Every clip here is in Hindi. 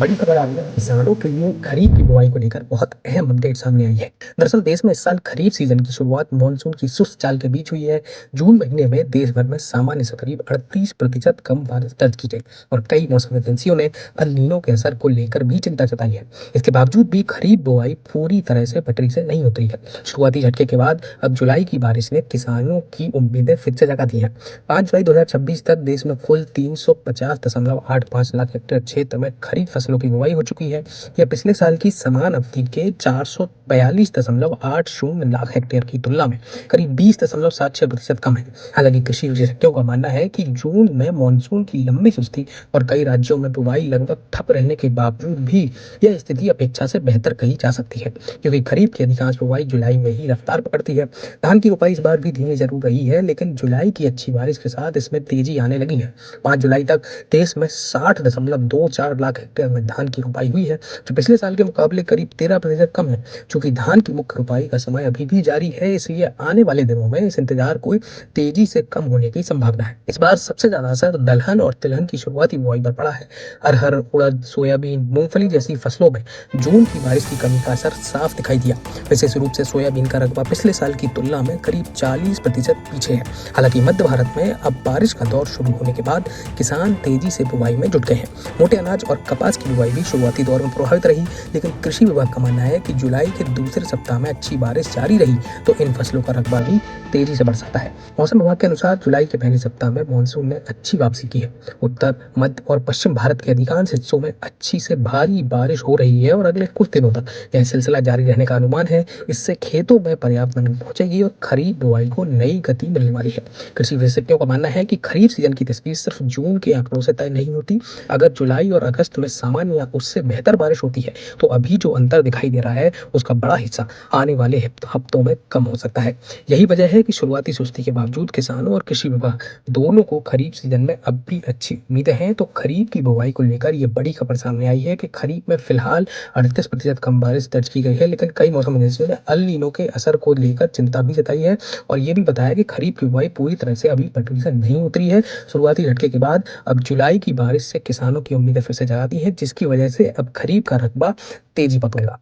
बड़ी खबर आ गई है। किसानों के लिए खरीफ की बुआई को लेकर बहुत अहम अपडेट सामने आई है। दरअसल देश में इस साल खरीफ सीजन की शुरुआत मानसून की सुस्त चाल के बीच हुई है। जून महीने में देश भर में सामान्य से करीब 38% कम बारिश दर्ज की गई और कई मौसम एजेंसियों ने अल नीनो के असर को लेकर भी चिंता जताई है। इसके बावजूद भी खरीफ बुआई पूरी तरह से पटरी से नहीं उतरी है। शुरुआती झटके के बाद अब जुलाई की बारिश ने किसानों की उम्मीदें फिर से जगा दी हैं। 5 जुलाई 2026 तक देश में कुल 350.85 लाख हेक्टेयर क्षेत्र में खरीफ फसलों की बुवाई हो चुकी है। यह पिछले साल की समान अवधि के 442.80 लाख हेक्टेयर की तुलना में करीब 20.76% कम है। हालांकि कृषि विशेषज्ञों का मानना है कि जून में मानसून की लंबी सुस्ती और कई राज्यों में बुवाई लगभग ठप रहने के बावजूद भी यह स्थिति अपेक्षा से बेहतर कही जा सकती है, क्योंकि खरीफ की अधिकांश बुवाई जुलाई में ही रफ्तार पकड़ती है। धान की रोपाई इस बार भी धीमी जरूर रही है, लेकिन जुलाई की अच्छी बारिश के साथ इसमें तेजी आने लगी है। 5 जुलाई तक देश में 60.24 लाख हेक्टेयर में धान की रोपाई हुई है, जो पिछले साल के मुकाबले करीब 13% कम है। चूंकि धान की मुख्य रोपाई का समय अभी भी जारी है, इसलिए आने वाले दिनों में इस इंतजार को तेजी से कम होने की संभावना है। इस बार सबसे ज्यादा असर दलहन और तिलहन की शुरुआती बुआई पर पड़ा है। अरहर, उड़द, सोयाबीन, मूंगफली जैसी फसलों में जून की बारिश की कमी का असर साफ दिखाई दिया। विशेष रूप से सोयाबीन का रकबा पिछले साल की तुलना में करीब 40% पीछे है। हालांकि मध्य भारत में अब बारिश का दौर शुरू होने के बाद किसान तेजी से बुवाई में जुट गए हैं। मोटे अनाज और कपास की बुवाई भी शुरुआती दौर में प्रभावित रही, लेकिन कृषि विभाग का मानना है कि जुलाई के दूसरे सप्ताह में अच्छी बारिश जारी रही तो इन फसलों का रकबा भी तेजी से बढ़ सकता है। मौसम विभाग के अनुसार जुलाई के पहले सप्ताह में मानसून ने अच्छी वापसी की है। उत्तर, मध्य और पश्चिम भारत के अधिकांश हिस्सों में अच्छी से भारी बारिश हो रही है और अगले कुछ दिनों तक यह सिलसिला जारी रहने का अनुमान है। इससे खेतों में पर्याप्त नमी पहुंचेगी और खरीफ बुवाई को नई गति मिलने वाली है। कृषि विशेषज्ञों का मानना है कि खरीफ सीजन की तस्वीर सिर्फ जून के आंकड़ों से तय नहीं होती। अगर जुलाई और अगस्त में सामान्य या उससे बेहतर बारिश होती है तो अभी जो अंतर दिखाई दे रहा है उसका बड़ा हिस्सा आने वाले हफ्तों में कम हो सकता है। यही वजह है कि शुरुआती सुस्ती के बावजूद किसानों और कृषि विभाग दोनों को खरीफ सीजन में अब भी अच्छी उम्मीदें हैं। तो खरीफ की बुवाई को लेकर ये बड़ी खबर सामने आई है कि खरीफ में फिलहाल 38% कम बारिश दर्ज की गई है, लेकिन कई मौसम एजेंसियों ने अल नीनो के असर को लेकर चिंता भी जताई है और ये भी बताया कि खरीफ की बुवाई पूरी तरह से अभी पटरी से नहीं उतरी है। शुरुआती झटके के बाद अब जुलाई की बारिश से किसानों की उम्मीदें फिर से जगाती हैं, जिसकी वजह से अब खरीफ का रकबा तेजी पकड़ेगा।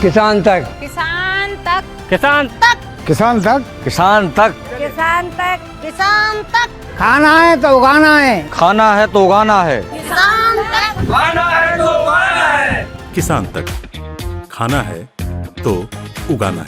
किसान तक, किसान तक, किसान तक, किसान तक, किसान तक, किसान तक, किसान तक, खाना है तो उगाना है, खाना है तो उगाना है, किसान तक, खाना है तो उगाना है। किसान तक, खाना है तो उगाना है।